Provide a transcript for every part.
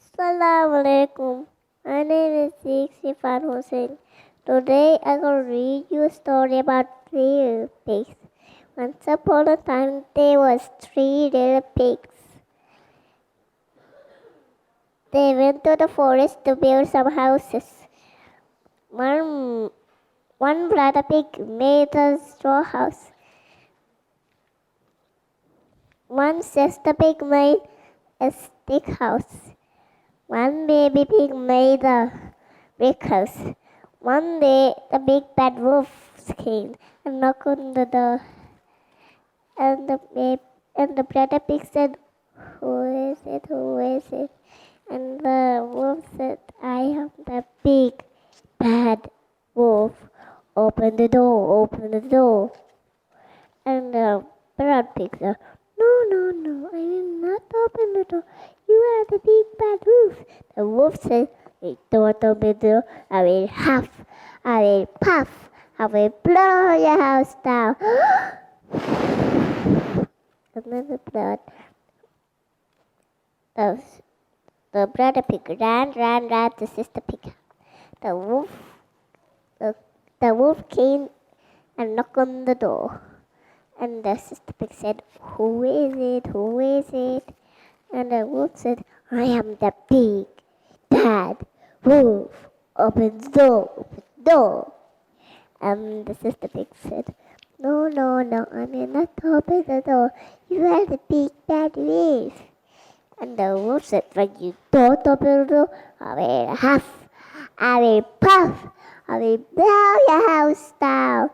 Assalamu alaikum. My name is Zeek, Shifan, Hussain. Today I will read you a story about three little pigs. Once upon a time there was three little pigs. They went to the forest to build some houses. One brother pig made a straw house. One sister pig made a stick house. One baby pig made a brick house. One day the big bad wolf came and knocked on the door. And the brother pig said, "Who is it? Who is it?" And the wolf said, "I am the big bad wolf. Open the door, open the door." And the brother pig said, "No, no, no, I will not open the door. You are the big bad wolf." The wolf said, "Don't open the door. I will huff, I will puff, I will blow your house down." And then the brother pig ran to sister pig. The wolf came and knocked on the door. And the sister pig said, "Who is it? Who is it?" And the wolf said, "I am the big bad wolf. Open the door, open the door." And the sister pig said, "No, no, no, I will not open the door. You are the big bad wolf." And the wolf said, "When you don't open the door, I will huff, I will puff, I will blow your house down."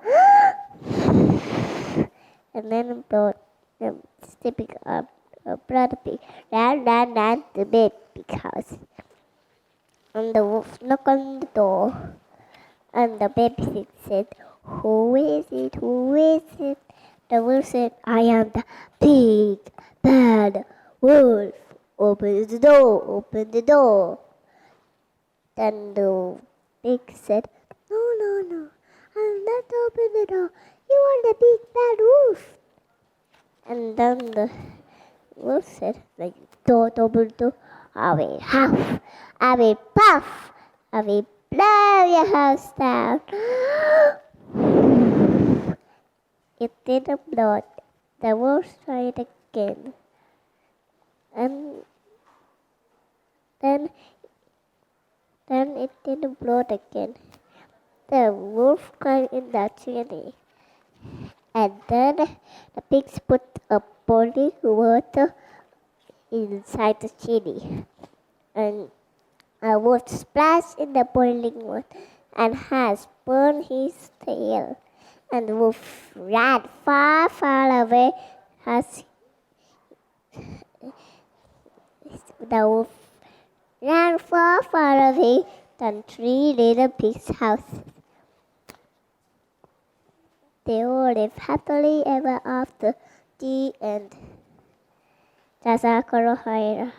And then the pig, brother pig ran to the big house. And the wolf knocked on the door. And the baby pig said, "Who is it? Who is it?" The wolf said, "I am the big bad wolf. Open the door, open the door." Then the pig said, "No, no, no, I'll not open the door. You are the big bad wolf." And then the wolf said, "When you don't open the door, I will huff, I will puff, I will blow your house down." It didn't blow. The wolf tried again. And then it didn't blow again. The wolf climbed in the chimney. And then the pigs put a boiling water inside the chimney. And a wolf splashed in the boiling water and has burned his tail. And the wolf ran far, far away. The wolf ran far, far away than three little pigs' houses. They all lived happily ever after. The end. Jazakallah khair.